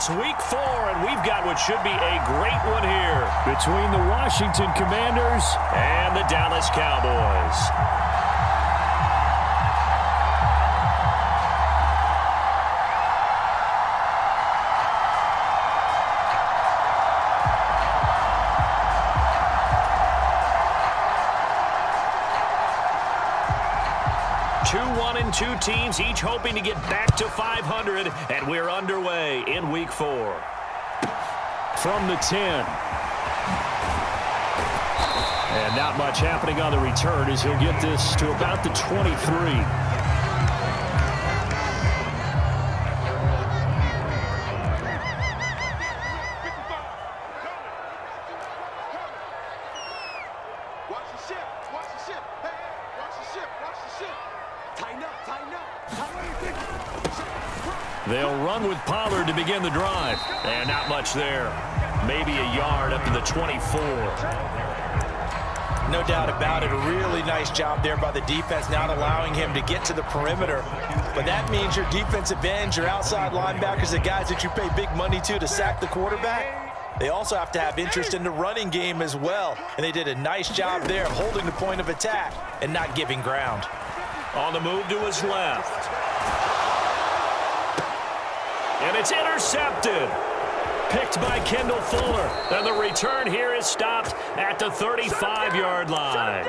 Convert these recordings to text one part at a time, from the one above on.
It's week 4, and we've got what should be a great one here between the Washington Commanders and the Dallas Cowboys. 2-1-2 teams, each hoping to get back to 500, and we're underway in week 4. From the 10. And not much happening on the return as he'll get this to about the 23. They'll run with Pollard to begin the drive. And not much there. Maybe a yard up to the 24. No doubt about it. A really nice job there by the defense, not allowing him to get to the perimeter. But that means your defensive ends, your outside linebackers, the guys that you pay big money to sack the quarterback, they also have to have interest in the running game as well. And they did a nice job there of holding the point of attack and not giving ground. On the move to his left. And it's intercepted. Picked by Kendall Fuller. And the return here is stopped at the 35-yard line.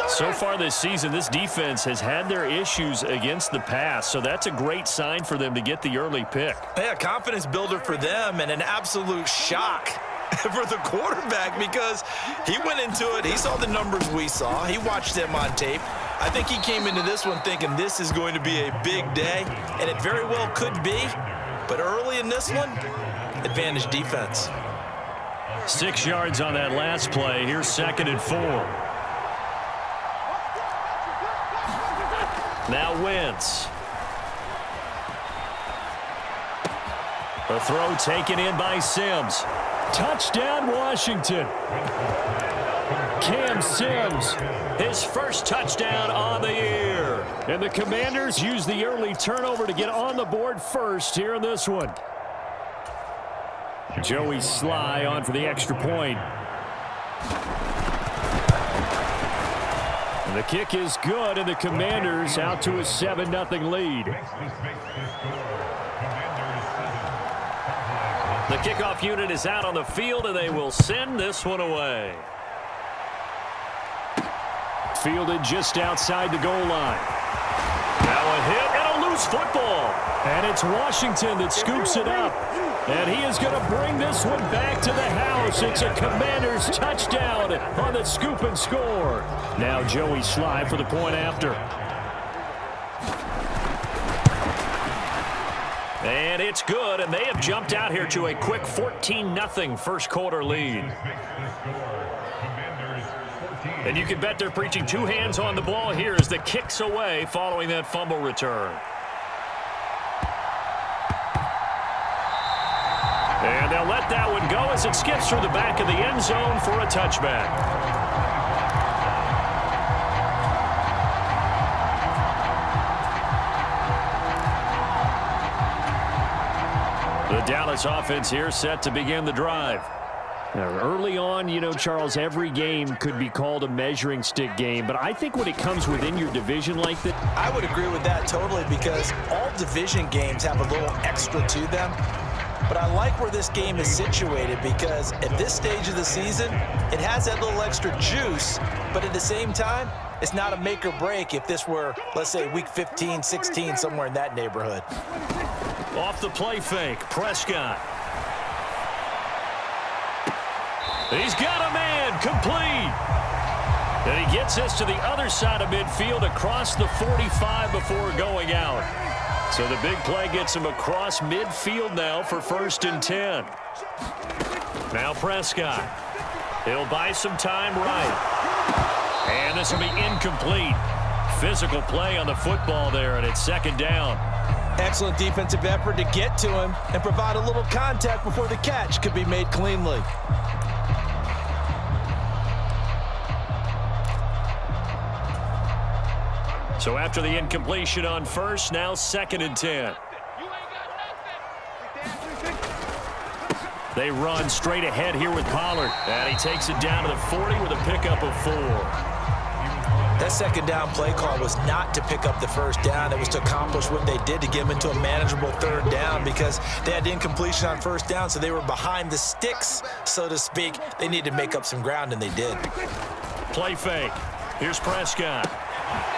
So far this season, this defense has had their issues against the pass, so that's a great sign for them to get the early pick. Yeah, confidence builder for them and an absolute shock for the quarterback because he went into it. He saw the numbers we saw. He watched them on tape. I think he came into this one thinking this is going to be a big day, and it very well could be. But early in this one, advantage defense. 6 yards on that last play. Here's 2nd and 4. Now Wentz. A throw taken in by Sims. Touchdown, Washington. Cam Sims, his first touchdown on the year. And the Commanders use the early turnover to get on the board first here in this one. Joey Sly on for the extra point. And the kick is good, and the Commanders out to a 7-0 lead. The kickoff unit is out on the field, and they will send this one away. Fielded just outside the goal line. Now a hit and a loose football. And it's Washington that scoops it up. And he is going to bring this one back to the house. It's a Commanders touchdown on the scoop and score. Now Joey Sly for the point after. And it's good, and they have jumped out here to a quick 14-0 first quarter lead. And you can bet they're preaching 2 hands on the ball here as the kick's away following that fumble return. And they'll let that one go as it skips through the back of the end zone for a touchback. The Dallas offense here set to begin the drive. Now, early on, you know, Charles, every game could be called a measuring stick game, but I think when it comes within your division like that, I would agree with that totally because all division games have a little extra to them. But I like where this game is situated because at this stage of the season, it has that little extra juice, but at the same time, it's not a make or break if this were, let's say, week 15, 16, somewhere in that neighborhood. Off the play fake, Prescott. He's got a man, complete. And he gets this to the other side of midfield across the 45 before going out. So the big play gets him across midfield now for 1st and 10. Now Prescott. He'll buy some time right. And this will be incomplete. Physical play on the football there, and it's 2nd down. Excellent defensive effort to get to him and provide a little contact before the catch could be made cleanly. So after the incompletion on first, now 2nd and 10. They run straight ahead here with Pollard. And he takes it down to the 40 with a pickup of 4. That second down play call was not to pick up the first down. It was to accomplish what they did to get them into a manageable third down because they had incompletion on first down, so they were behind the sticks, so to speak. They needed to make up some ground, and they did. Play fake. Here's Prescott.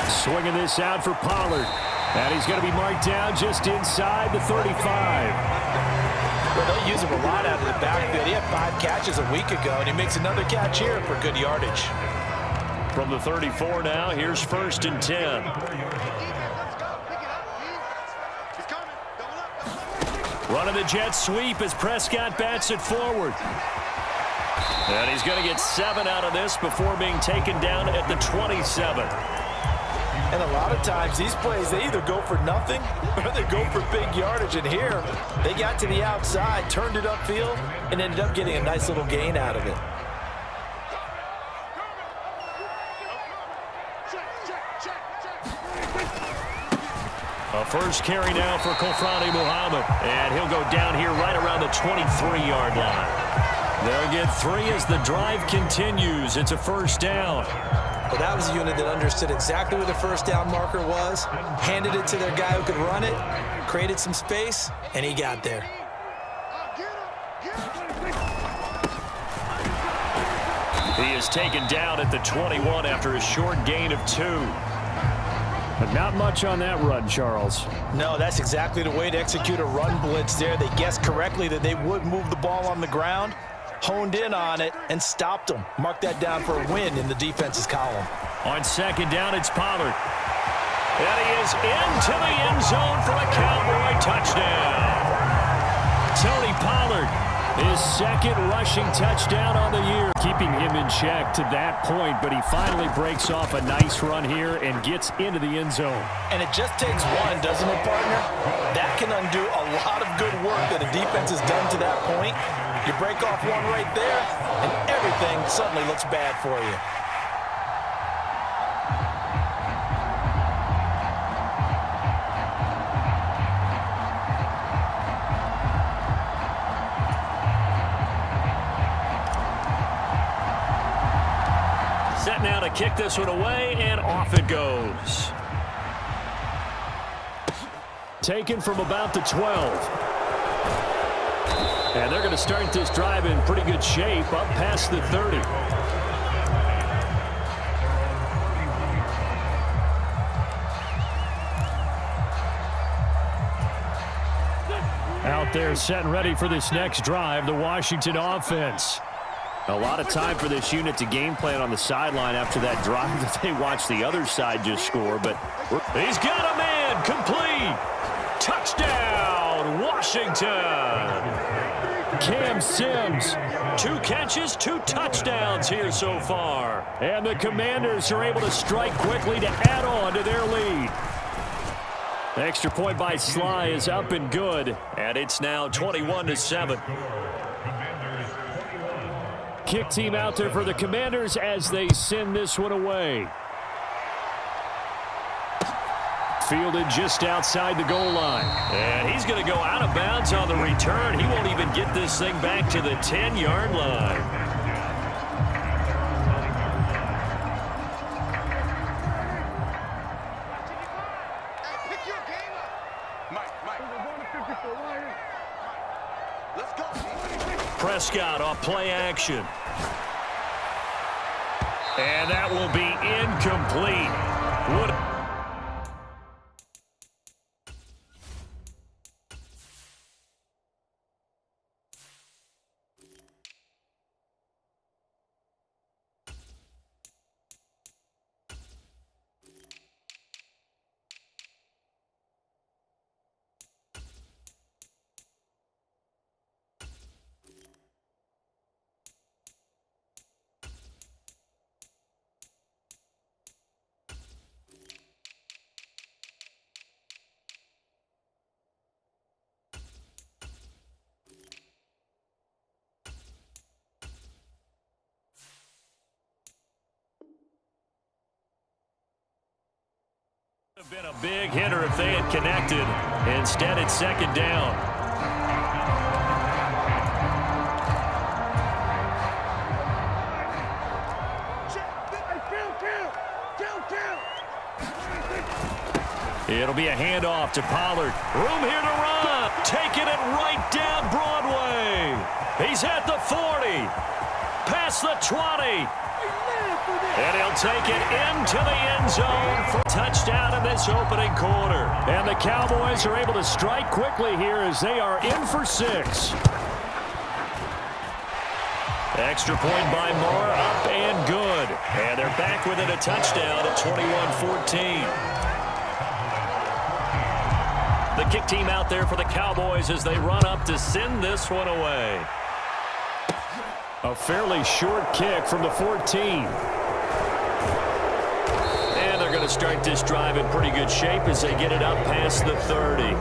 Swinging this out for Pollard. And he's going to be marked down just inside the 35. Well, they'll use him a lot out of the backfield. He had 5 catches a week ago, and he makes another catch here for good yardage. From the 34 now, here's 1st and 10. Running the jet sweep as Prescott bats it forward. And he's going to get 7 out of this before being taken down at the 27. And a lot of times these plays, they either go for nothing or they go for big yardage. And here, they got to the outside, turned it upfield, and ended up getting a nice little gain out of it. A first carry now for Kofrani Muhammad. And he'll go down here right around the 23-yard line. They'll get 3 as the drive continues. It's a first down. Well, that was a unit that understood exactly where the first down marker was, handed it to their guy who could run it, created some space, and he got there. He is taken down at the 21 after a short gain of 2. But not much on that run, Charles. No, that's exactly the way to execute a run blitz there. They guessed correctly that they would move the ball on the ground, honed in on it, and stopped them. Mark that down for a win in the defense's column. On second down, it's Pollard. And he is into the end zone for a Cowboy touchdown. Tony Pollard, his second rushing touchdown on the year, keeping him in check to that point, but he finally breaks off a nice run here and gets into the end zone. And it just takes one, doesn't it, partner? That can undo a lot of good work that a defense has done to that point. You break off one right there, and everything suddenly looks bad for you. Set now to kick this one away, and off it goes. Taken from about the 12. And they're going to start this drive in pretty good shape, up past the 30. Out there set and ready for this next drive, the Washington offense. A lot of time for this unit to game plan on the sideline after that drive that they watched the other side just score. But he's got a man, complete. Touchdown, Washington. Cam Sims, 2 catches, 2 touchdowns here so far. And the Commanders are able to strike quickly to add on to their lead. The extra point by Sly is up and good, and it's now 21-7. Kick team out there for the Commanders as they send this one away. Fielded just outside the goal line. And he's going to go out of bounds on the return. He won't even get this thing back to the 10-yard line. Prescott off play action. And that will be incomplete. Have been a big hitter if they had connected. Instead, it's second down. It'll be a handoff to Pollard. Room here to run. Taking it right down Broadway. He's at the 40. Past the 20. And he'll take it into the end zone for a touchdown in this opening quarter. And the Cowboys are able to strike quickly here as they are in for 6. Extra point by Moore, up and good. And they're back within a touchdown at 21-14. The kick team out there for the Cowboys as they run up to send this one away. A fairly short kick from the 14. And they're going to start this drive in pretty good shape as they get it up past the 30.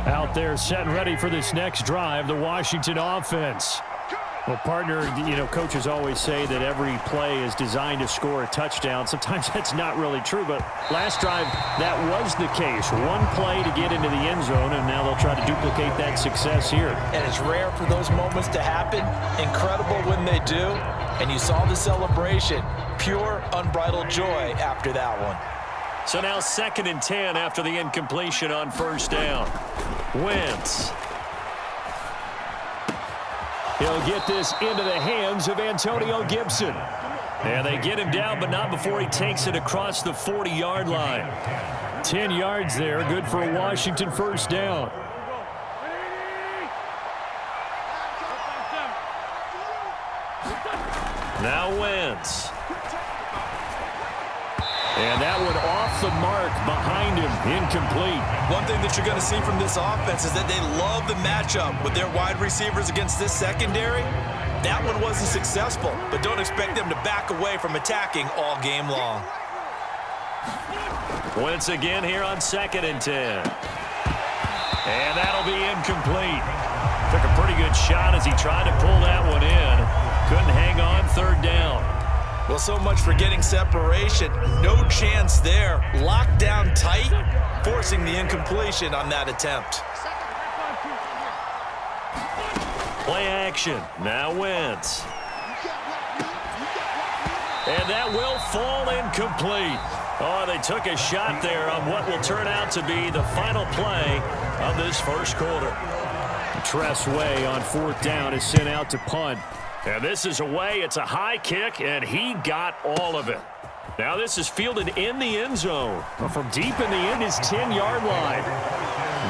Out there set and ready for this next drive, the Washington offense. Well, partner, coaches always say that every play is designed to score a touchdown. Sometimes that's not really true, but last drive, that was the case. One play to get into the end zone, and now they'll try to duplicate that success here. And it's rare for those moments to happen. Incredible when they do. And you saw the celebration. Pure, unbridled joy after that one. So now 2nd and 10 after the incompletion on first down. Wentz. He'll get this into the hands of Antonio Gibson. And they get him down, but not before he takes it across the 40-yard line. 10 yards there, good for a Washington first down. Now Wentz. And that one off the mark behind him, incomplete. One thing that you're going to see from this offense is that they love the matchup with their wide receivers against this secondary. That one wasn't successful, but don't expect them to back away from attacking all game long. Once again here on 2nd and 10. And that'll be incomplete. Took a pretty good shot as he tried to pull that one in. Couldn't hang on, 3rd down. Well, so much for getting separation. No chance there. Locked down tight, forcing the incompletion on that attempt. Play action. Now Wentz. And that will fall incomplete. Oh, they took a shot there on what will turn out to be the final play of this first quarter. Tress Way on 4th down is sent out to punt. And this is away. It's a high kick, and he got all of it. Now this is fielded in the end zone. From deep in the end, his 10-yard line.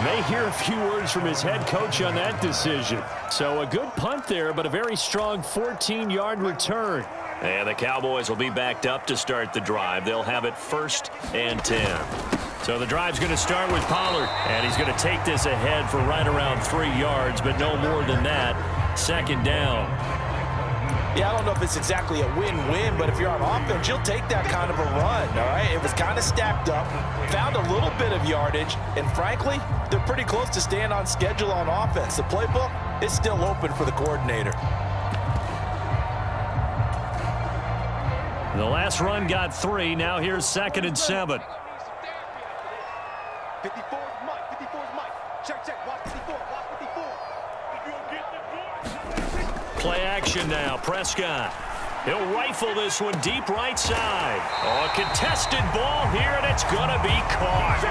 May hear a few words from his head coach on that decision. So a good punt there, but a very strong 14-yard return. And the Cowboys will be backed up to start the drive. They'll have it 1st and 10. So the drive's going to start with Pollard, and he's going to take this ahead for right around 3 yards, but no more than that. 2nd down. Yeah, I don't know if it's exactly a win-win, but if you're on offense, you'll take that kind of a run, all right? It was kind of stacked up, found a little bit of yardage, and frankly, they're pretty close to staying on schedule on offense. The playbook is still open for the coordinator. The last run got 3. Now here's 2nd and 7. 54 is Mike. 54 is Mike. Check. Watch 54. Watch 54. Play action now. Prescott. He'll rifle this one deep right side. Oh, a contested ball here, and it's going to be caught.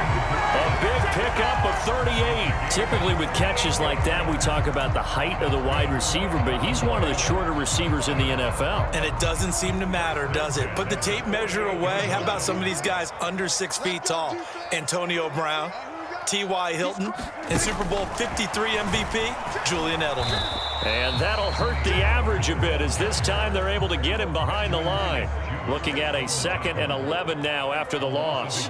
A big pickup of 38. Typically with catches like that, we talk about the height of the wide receiver, but he's one of the shorter receivers in the NFL. And it doesn't seem to matter, does it? Put the tape measure away. How about some of these guys under 6 feet tall? Antonio Brown, T.Y. Hilton, and Super Bowl 53 MVP, Julian Edelman. And that'll hurt the average a bit as this time they're able to get him behind the line. Looking at a 2nd and 11 now after the loss.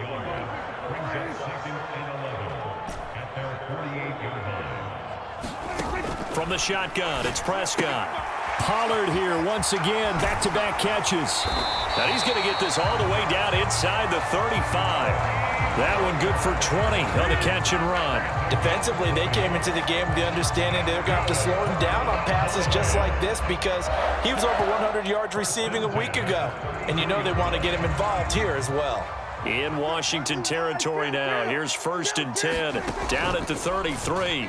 From the shotgun, it's Prescott. Pollard here once again, back-to-back catches. Now he's going to get this all the way down inside the 35. That one good for 20 on the catch and run. Defensively, they came into the game with the understanding they're going to have to slow him down on passes just like this because he was over 100 yards receiving a week ago. And you know they want to get him involved here as well. In Washington territory now. Here's 1st and 10. Down at the 33.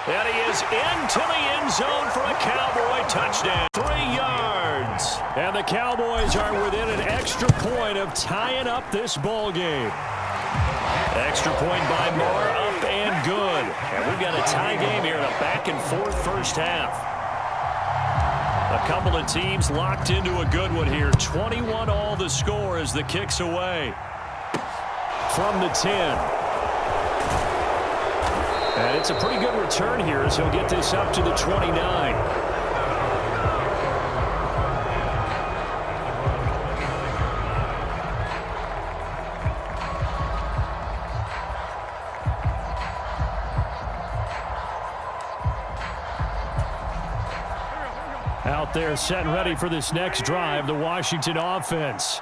And he is into the end zone for a Cowboy touchdown. 3 yards. And the Cowboys are within an extra point of tying up this ball game. Extra point by Moore, up and good. And we've got a tie game here in a back-and-forth first half. A couple of teams locked into a good one here. 21-all the score as the kick's away. From the 10. And it's a pretty good return here as he'll get this up to the 29. Out there set and ready for this next drive, the Washington offense.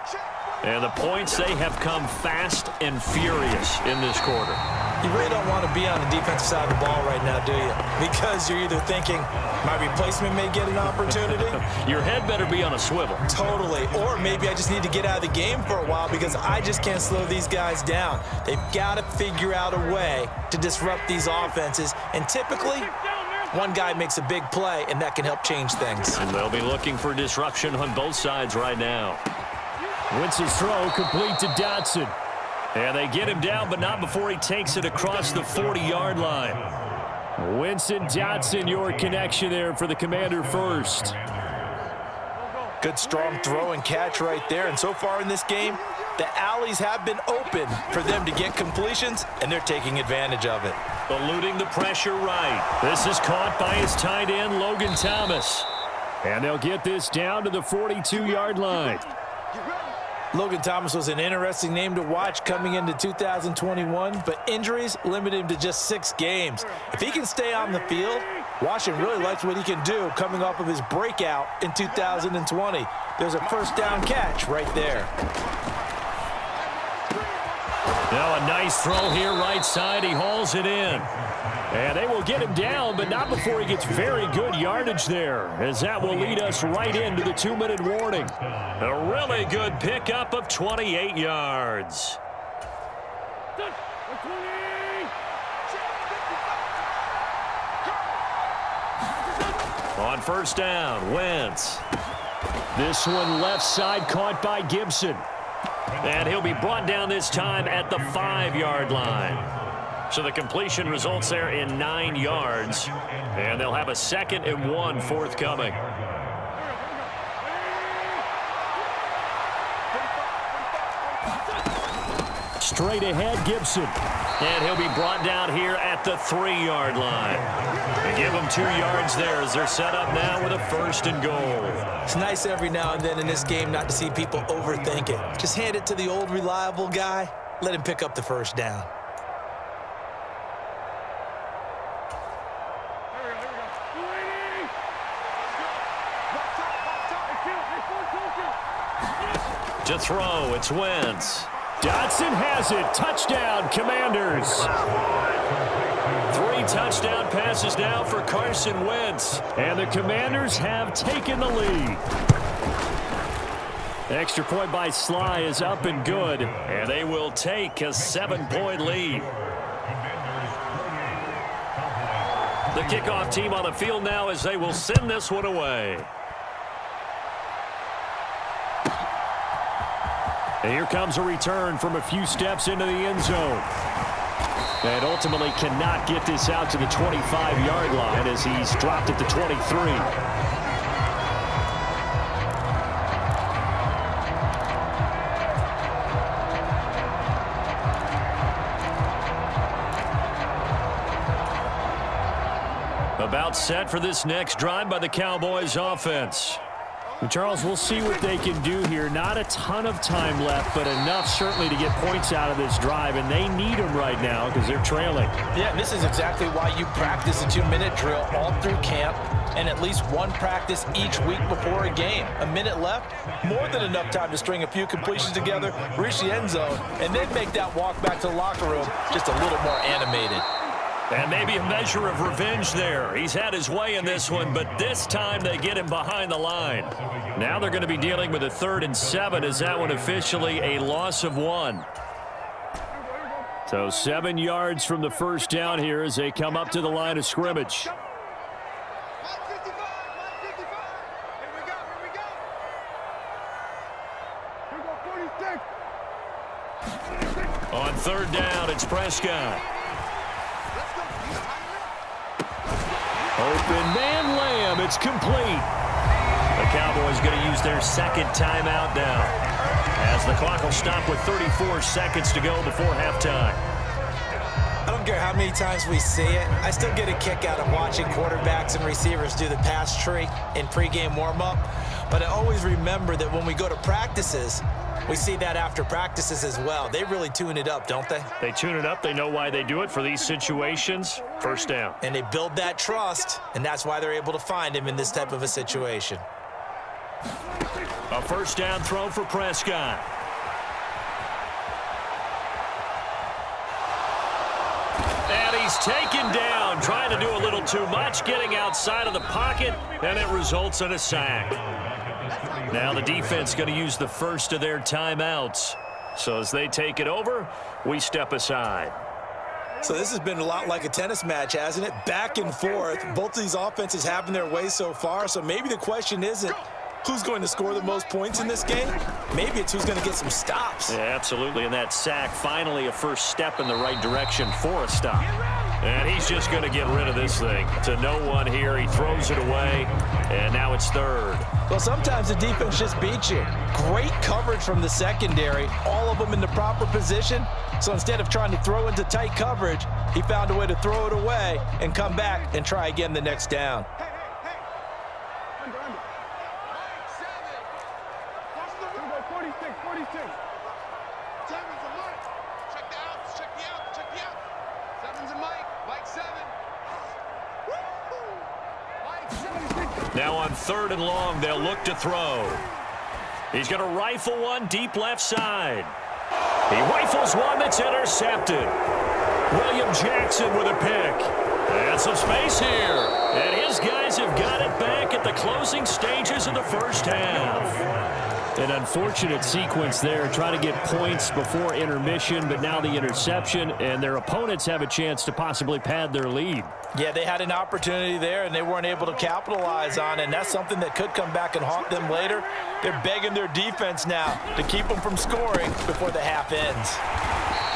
And the points, they have come fast and furious in this quarter. You really don't want to be on the defensive side of the ball right now, do you? Because you're either thinking, my replacement may get an opportunity. Your head better be on a swivel. Totally. Or maybe I just need to get out of the game for a while because I just can't slow these guys down. They've got to figure out a way to disrupt these offenses. And typically, one guy makes a big play, and that can help change things. And they'll be looking for disruption on both sides right now. Wentz's throw complete to Dotson. And they get him down, but not before he takes it across the 40-yard line. Wentz and Dotson, your connection there for the Commander first. Good strong throw and catch right there. And so far in this game, the alleys have been open for them to get completions, and they're taking advantage of it. Eluding the pressure right. This is caught by his tight end, Logan Thomas. And they'll get this down to the 42-yard line. Logan Thomas was an interesting name to watch coming into 2021, but injuries limited him to just 6 games. If he can stay on the field, Washington really likes what he can do coming off of his breakout in 2020. There's a first down catch right there. Now a nice throw here right side. He hauls it in. And they will get him down, but not before he gets very good yardage there, as that will lead us right into the 2-minute warning. A really good pickup of 28 yards. On first down, Wentz. This one left side caught by Gibson. And he'll be brought down this time at the 5-yard line. So the completion results there in 9 yards. And they'll have a 2nd and 1 forthcoming. Straight ahead, Gibson. And he'll be brought down here at the 3-yard line. They give him 2 yards there as they're set up now with a 1st and goal. It's nice every now and then in this game not to see people overthink it. Just hand it to the old reliable guy. Let him pick up the first down. To throw, it's Wentz. Dotson has it. Touchdown, Commanders. 3 touchdown passes now for Carson Wentz. And the Commanders have taken the lead. Extra point by Sly is up and good. And they will take a 7-point lead. The kickoff team on the field now as they will send this one away. And here comes a return from a few steps into the end zone. And ultimately cannot get this out to the 25-yard line as he's dropped at the 23. About set for this next drive by the Cowboys offense. And Charles, we'll see what they can do here. Not a ton of time left, but enough certainly to get points out of this drive, and they need them right now because they're trailing. Yeah, and this is exactly why you practice a 2-minute drill all through camp and at least one practice each week before a game. A minute left, more than enough time to string a few completions together, reach the end zone, and then make that walk back to the locker room just a little more animated. And maybe a measure of revenge there. He's had his way in this one, but this time they get him behind the line. Now they're going to be dealing with a 3rd and 7 as that one officially a loss of 1. So 7 yards from the first down here as they come up to the line of scrimmage. On 3rd down, it's Prescott. Open man Lamb, it's complete. The Cowboys going to use their 2nd timeout now, as the clock will stop with 34 seconds to go before halftime. I don't care how many times we see it. I still get a kick out of watching quarterbacks and receivers do the pass tree in pregame warm-up. But I always remember that when we go to practices, we see that after practices as well. They really tune it up, don't they? They tune it up. They know why they do it for these situations. First down. And they build that trust, and that's why they're able to find him in this type of a situation. A first down throw for Prescott. And he's taken down, trying to do a little too much, getting outside of the pocket, and it results in a sack. Now the defense going to use the first of their timeouts. So as they take it over, we step aside. So this has been a lot like a tennis match, hasn't it? Back and forth. Both of these offenses having their way so far. So maybe the question isn't who's going to score the most points in this game. Maybe it's who's going to get some stops. Yeah, absolutely. And that sack, finally a first step in the right direction for a stop. And he's just going to get rid of this thing. To no one here. He throws it away. And now it's 3rd. Well, sometimes the defense just beats you. Great coverage from the secondary. All of them in the proper position. So instead of trying to throw into tight coverage, he found a way to throw it away and come back and try again the next down. Now on 3rd and long, they'll look to throw. He's going to rifle one deep left side. He rifles one that's intercepted. William Jackson with a pick. And some space here. And his guys have got it back at the closing stages of the first half. An unfortunate sequence there, trying to get points before intermission, but now the interception, and their opponents have a chance to possibly pad their lead. Yeah, they had an opportunity there, and they weren't able to capitalize on it, and that's something that could come back and haunt them later. They're begging their defense now to keep them from scoring before the half ends.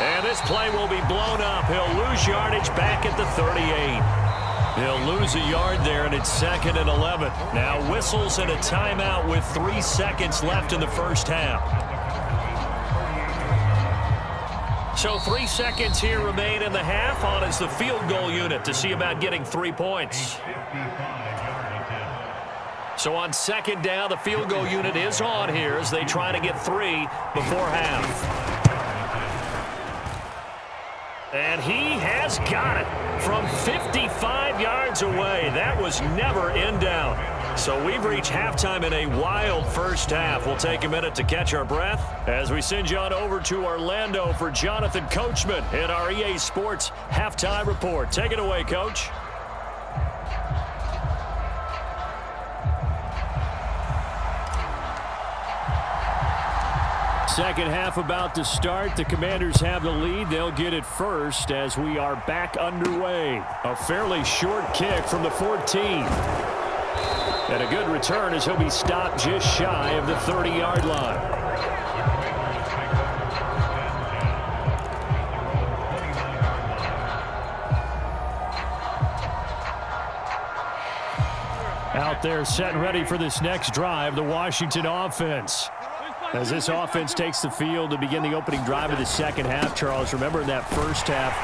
And this play will be blown up. He'll lose yardage back at the 38. He'll lose a yard there, and it's 2nd and 11. Now whistles and a timeout with 3 seconds left in the first half. So 3 seconds here remain in the half. On is the field goal unit to see about getting 3 points. So on 2nd down, the field goal unit is on here as they try to get 3 before half. And he has got it from 55 yards away. That was never in doubt. So we've reached halftime in a wild first half. We'll take a minute to catch our breath as we send you on over to Orlando for Jonathan Coachman in our EA Sports Halftime Report. Take it away, Coach. Second half about to start. The Commanders have the lead. They'll get it first as we are back underway. A fairly short kick from the 14. And a good return as he'll be stopped just shy of the 30-yard line. Out there set and ready for this next drive, the Washington offense. As this offense takes the field to begin the opening drive of the second half, Charles, remember in that first half,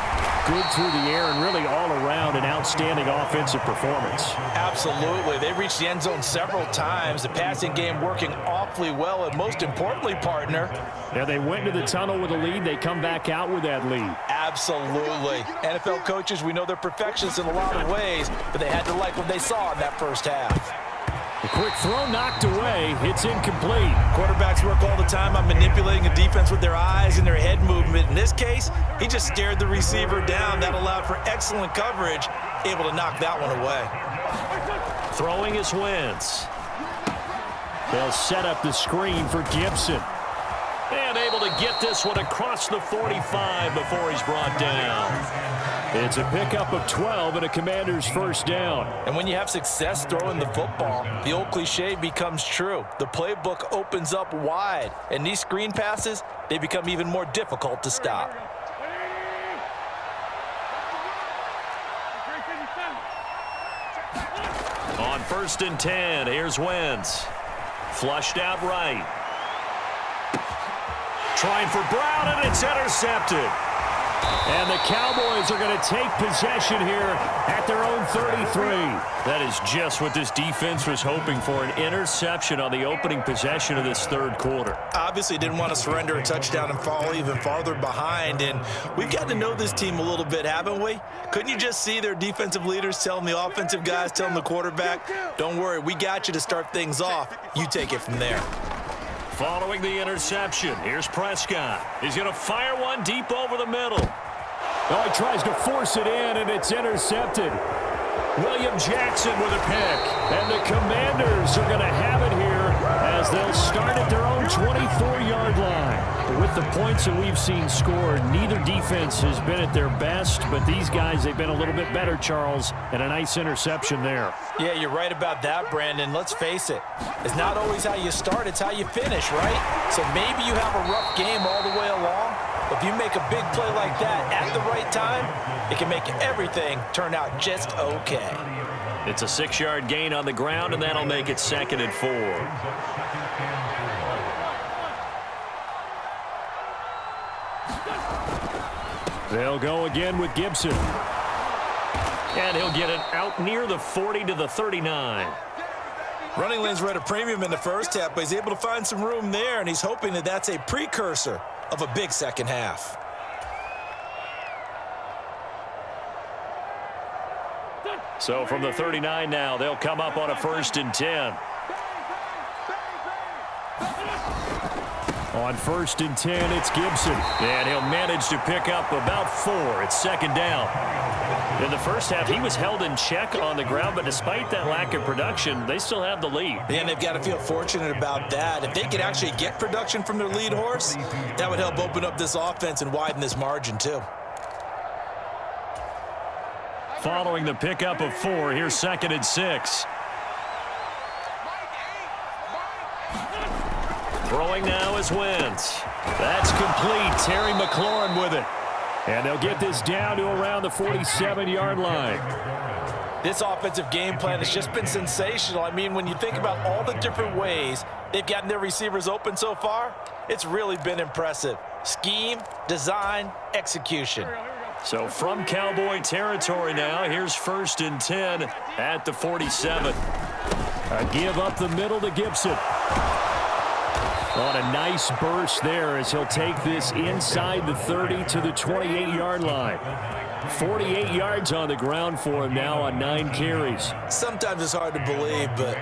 good through the air and really all around an outstanding offensive performance. Absolutely. They reached the end zone several times. The passing game working awfully well, and most importantly, partner. Yeah, they went into the tunnel with a lead. They come back out with that lead. Absolutely. NFL coaches, we know they're perfectionists in a lot of ways, but they had to like what they saw in that first half. A quick throw knocked away. It's incomplete. Quarterbacks work all the time on manipulating a defense with their eyes and their head movement. In this case, he just stared the receiver down. That allowed for excellent coverage, able to knock that one away. Throwing is Wentz. They'll set up the screen for Gibson. And able to get this one across the 45 before he's brought down. It's a pickup of 12 and a Commander's first down. And when you have success throwing the football, the old cliche becomes true. The playbook opens up wide, and these screen passes, they become even more difficult to stop. On 1st and 10, here's Wentz. Flushed out right. Trying for Brown, and it's intercepted. And the Cowboys are going to take possession here at their own 33. That is just what this defense was hoping for, an interception on the opening possession of this third quarter. Obviously didn't want to surrender a touchdown and fall even farther behind, and we've got to know this team a little bit, haven't we? Couldn't you just see their defensive leaders telling the offensive guys, telling the quarterback, don't worry, we got you to start things off. You take it from there. Following the interception, here's Prescott. He's going to fire one deep over the middle. Oh, he tries to force it in, and it's intercepted. William Jackson with a pick. And the Commanders are going to have it here as they'll start at their own 24-yard line. But with the points that we've seen scored, neither defense has been at their best, but these guys, they've been a little bit better, Charles, and a nice interception there. Yeah, you're right about that, Brandon. Let's face it. It's not always how you start, it's how you finish, right? So maybe you have a rough game all the way along. If you make a big play like that at the right time, it can make everything turn out just okay. It's a 6-yard gain on the ground, and that'll make it 2nd and 4. They'll go again with Gibson. And he'll get it out near the 40 to the 39. Running lanes were at a premium in the first half, but he's able to find some room there, and he's hoping that that's a precursor of a big second half. So from the 39 now, they'll come up on a 1st and 10. On 1st and 10, it's Gibson. And he'll manage to pick up about 4. It's 2nd down. In the first half, he was held in check on the ground, but despite that lack of production, they still have the lead. And they've got to feel fortunate about that. If they could actually get production from their lead horse, that would help open up this offense and widen this margin too. Following the pickup of 4, here's 2nd and 6. Throwing now is Wentz. That's complete. Terry McLaurin with it. And they'll get this down to around the 47-yard line. This offensive game plan has just been sensational. I mean, when you think about all the different ways they've gotten their receivers open so far, it's really been impressive. Scheme, design, execution. So from Cowboy territory now, here's 1st and 10 at the 47. A give up the middle to Gibson. On a nice burst there as he'll take this inside the 30 to the 28-yard line. 48 yards on the ground for him now on 9 carries. Sometimes it's hard to believe, but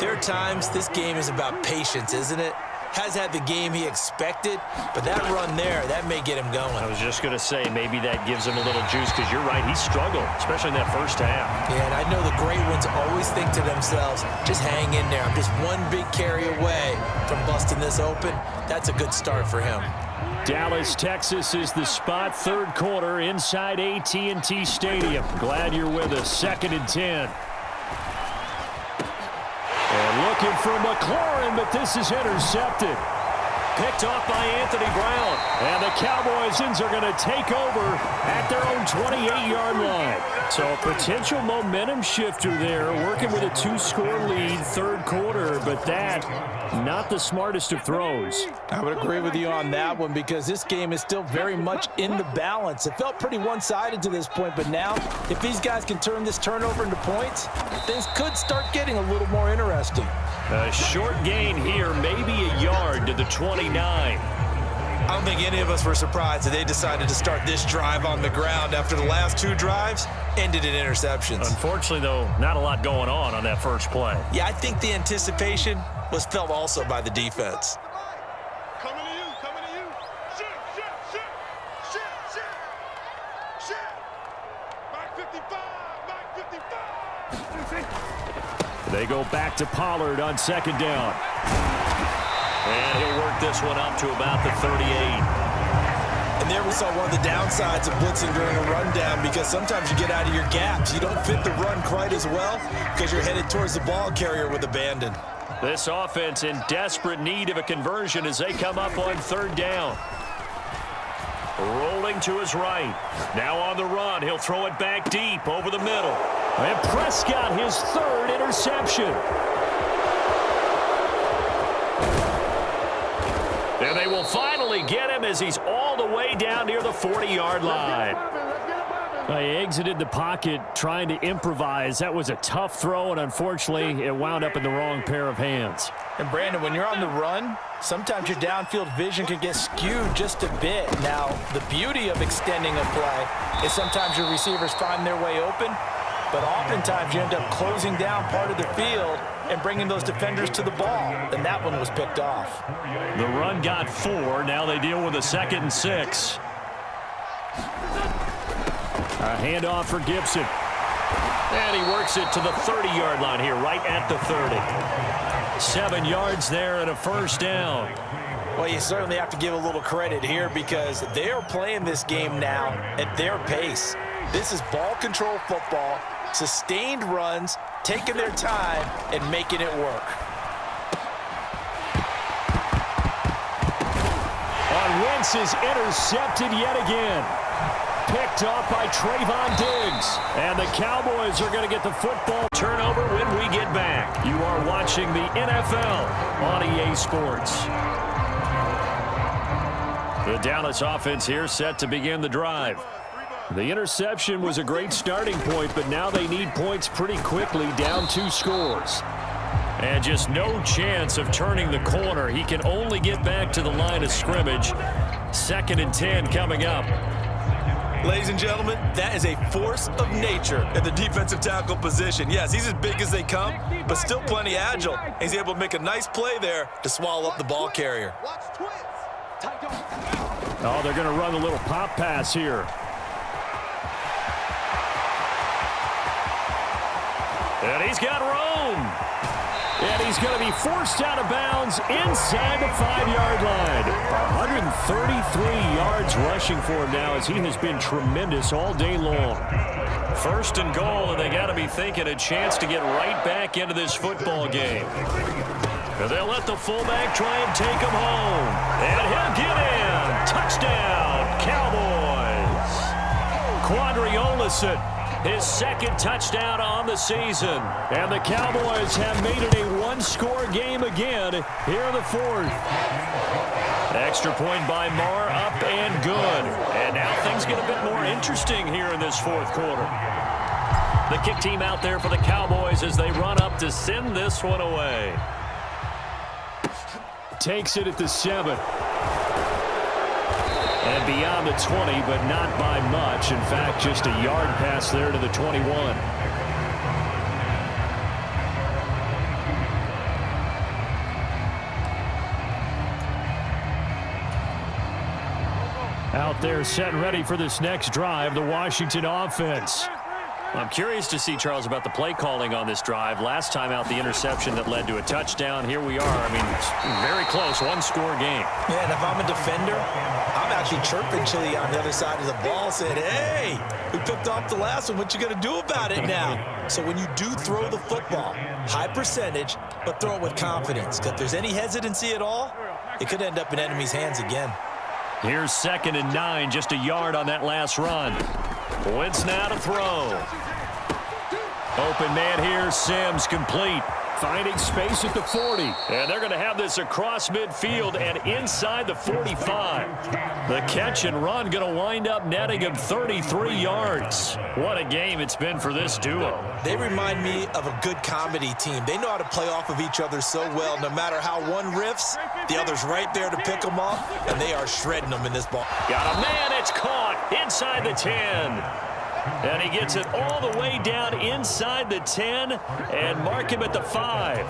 there are times this game is about patience, isn't it? Has had the game he expected, but that run there, that may get him going. I was just going to say, maybe that gives him a little juice, because you're right, he struggled, especially in that first half. Yeah, and I know the great ones always think to themselves, just hang in there. I'm just one big carry away from busting this open. That's a good start for him. Dallas, Texas is the spot, 3rd quarter inside AT&T Stadium. Glad you're with us. 2nd and 10. And looking for McLaurin, but this is intercepted. Picked off by Anthony Brown. And the Cowboys are going to take over at their own 28-yard line. So a potential momentum shifter there, working with a 2-score lead, 3rd quarter, but that, not the smartest of throws. I would agree with you on that one, because this game is still very much in the balance. It felt pretty one-sided to this point, but now, if these guys can turn this turnover into points, things could start getting a little more interesting. A short gain here, maybe a yard to the 29. I don't think any of us were surprised that they decided to start this drive on the ground after the last 2 drives ended in interceptions. Unfortunately, though, not a lot going on that first play. Yeah, I think the anticipation was felt also by the defense. Coming to you, coming to you. Shit. Mike 55, Mike 55. They go back to Pollard on second down. And he'll work this one up to about the 38. And there we saw one of the downsides of blitzing during a rundown, because sometimes you get out of your gaps. You don't fit the run quite as well because you're headed towards the ball carrier with abandon. This offense in desperate need of a conversion as they come up on third down. Rolling to his right. Now on the run. He'll throw it back deep over the middle. And Prescott, his 3rd interception. And they will finally get him as he's all the way down near the 40-yard line. He exited the pocket trying to improvise. That was a tough throw, and unfortunately, it wound up in the wrong pair of hands. And Brandon, when you're on the run, sometimes your downfield vision can get skewed just a bit. Now, the beauty of extending a play is sometimes your receivers find their way open, but oftentimes you end up closing down part of the field and bringing those defenders to the ball. And that one was picked off. The run got 4. Now they deal with a 2nd and 6. A handoff for Gibson. And he works it to the 30-yard line here, right at the 30. 7 yards there and a first down. Well, you certainly have to give a little credit here because they are playing this game now at their pace. This is ball control football, sustained runs, taking their time and making it work. Wentz is intercepted yet again. Picked off by Trayvon Diggs. And the Cowboys are going to get the football turnover when we get back. You are watching the NFL on EA Sports. The Dallas offense here set to begin the drive. The interception was a great starting point, but now they need points pretty quickly, down 2 scores. And just no chance of turning the corner. He can only get back to the line of scrimmage. 2nd and 10 coming up. Ladies and gentlemen, that is a force of nature in the defensive tackle position. Yes, he's as big as they come, but still plenty agile. He's able to make a nice play there to swallow up the ball carrier. Oh, they're going to run a little pop pass here. And he's got room. And he's going to be forced out of bounds inside the 5-yard line. 133 yards rushing for him now as he has been tremendous all day long. 1st and goal, and they got to be thinking a chance to get right back into this football game. And they'll let the fullback try and take him home. And he'll get in. Touchdown, Cowboys. Quadri Olison. His 2nd touchdown on the season. And the Cowboys have made it a 1-score game again here in the 4th. Extra point by Marr, up and good. And now things get a bit more interesting here in this 4th quarter. The kick team out there for the Cowboys as they run up to send this one away. Takes it at the 7. And beyond the 20, but not by much. In fact, just a yard pass there to the 21. Out there set and ready for this next drive, the Washington offense. I'm curious to see, Charles, about the play calling on this drive. Last time out, the interception that led to a touchdown. Here we are. I mean, it's very close, 1-score game. Yeah, and if I'm a defender, I'm actually chirping Chili on the other side of the ball, saying, hey, we picked off the last one. What you going to do about it now? So when you do throw the football, high percentage, but throw it with confidence. Because if there's any hesitancy at all, it could end up in enemy's hands again. Here's 2nd and 9, just a yard on that last run. Wentz now to throw. Open man here, Sims complete. Finding space at the 40. And they're going to have this across midfield and inside the 45. The catch and run going to wind up netting him 33 yards. What a game it's been for this duo. They remind me of a good comedy team. They know how to play off of each other so well. No matter how one riffs, the other's right there to pick them up, and they are shredding them in this ball. Got a man, it's caught inside the 10. And he gets it all the way down inside the 10 and mark him at the 5.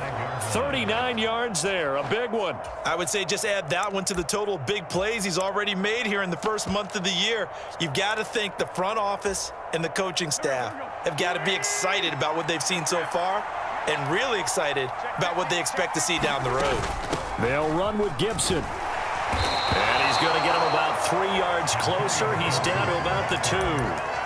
39 yards there, a big one. I would say just add that one to the total big plays he's already made here in the first month of the year. You've got to think the front office and the coaching staff have got to be excited about what they've seen so far and really excited about what they expect to see down the road. They'll run with Gibson. And he's going to get him about 3 yards closer. He's down to about the 2.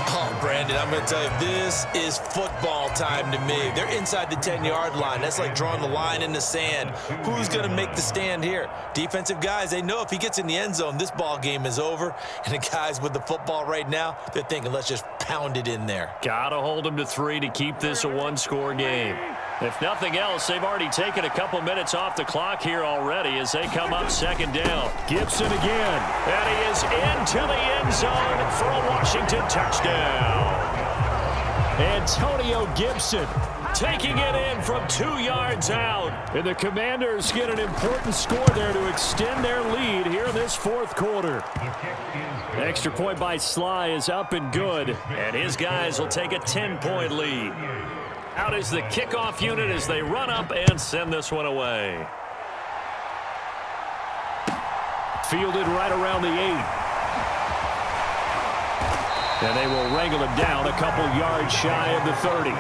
Oh, Brandon, I'm going to tell you, this is football time to me. They're inside the 10-yard line. That's like drawing the line in the sand. Who's going to make the stand here? Defensive guys, they know if he gets in the end zone, this ball game is over. And the guys with the football right now, they're thinking, let's just pound it in there. Got to hold him to 3 to keep this a one-score game. If nothing else, they've already taken a couple minutes off the clock here already as they come up second down. Gibson again. And he is into the end zone for a Washington touchdown. Antonio Gibson taking it in from 2 yards out. And the Commanders get an important score there to extend their lead here in this fourth quarter. Extra point by Sly is up and good. And his guys will take a 10-point lead. Out is the kickoff unit as they run up and send this one away. Fielded right around the 8. And they will wrangle him down a couple yards shy of the 30.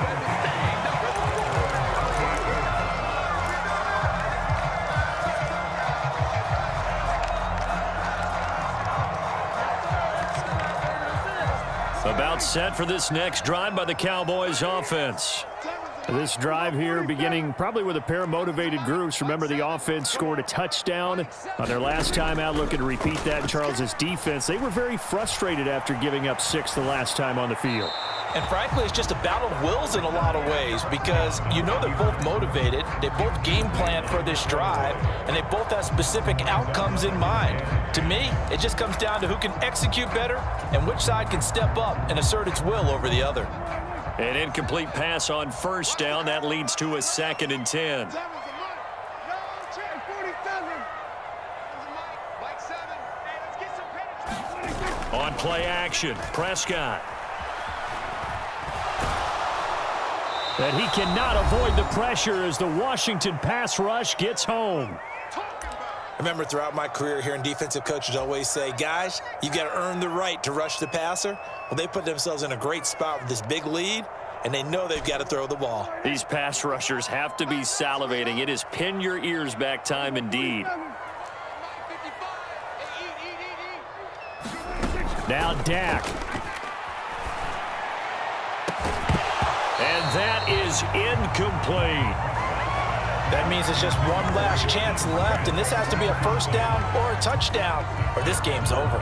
About set for this next drive by the Cowboys offense. This drive here beginning probably with a pair of motivated groups. Remember, the offense scored a touchdown on their last time out. Looking to repeat that in Charles's defense. They were very frustrated after giving up 6 the last time on the field. And frankly, it's just a battle of wills in a lot of ways because you know they're both motivated. They both game plan for this drive, and they both have specific outcomes in mind. To me, it just comes down to who can execute better and which side can step up and assert its will over the other. An incomplete pass on first down. That leads to a 2nd and 10. On play action, Prescott. And he cannot avoid the pressure as the Washington pass rush gets home. Remember, throughout my career here in defensive coaches always say, guys, you've got to earn the right to rush the passer. Well, they put themselves in a great spot with this big lead, and they know they've got to throw the ball. These pass rushers have to be salivating. It is pin your ears back time indeed. Now Dak. And that is incomplete. That means it's just one last chance left, and this has to be a first down or a touchdown, or this game's over.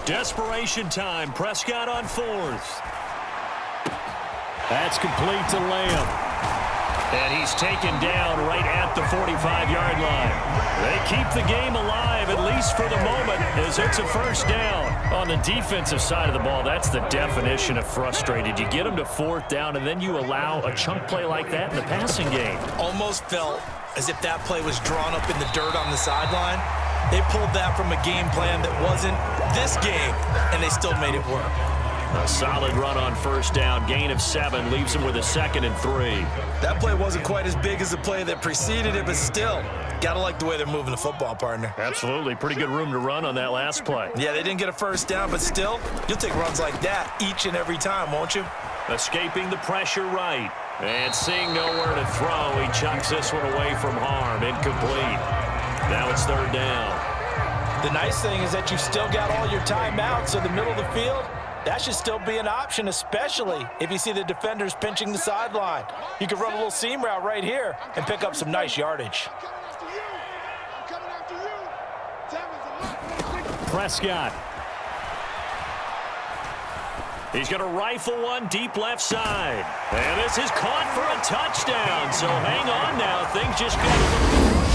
Desperation time. Prescott on 4th. That's complete to Lamb. And he's taken down right at the 45-yard line. They keep the game alive, at least for the moment, as it's a first down. On the defensive side of the ball, that's the definition of frustrated. You get them to 4th down, and then you allow a chunk play like that in the passing game. Almost felt as if that play was drawn up in the dirt on the sideline. They pulled that from a game plan that wasn't this game, and they still made it work. A solid run on first down. Gain of 7 leaves him with a 2nd and 3. That play wasn't quite as big as the play that preceded it, but still, gotta like the way they're moving the football, partner. Absolutely. Pretty good room to run on that last play. Yeah, they didn't get a first down, but still, you'll take runs like that each and every time, won't you? Escaping the pressure right. And seeing nowhere to throw, he chucks this one away from harm. Incomplete. Now it's 3rd down. The nice thing is that you've still got all your timeouts, so the middle of the field, That should still be an option, especially if you see the defenders pinching the sideline. You can run a little seam route right here and pick up some nice yardage. Prescott. He's going to rifle one deep left side. And this is caught for a touchdown. So hang on now. Things just got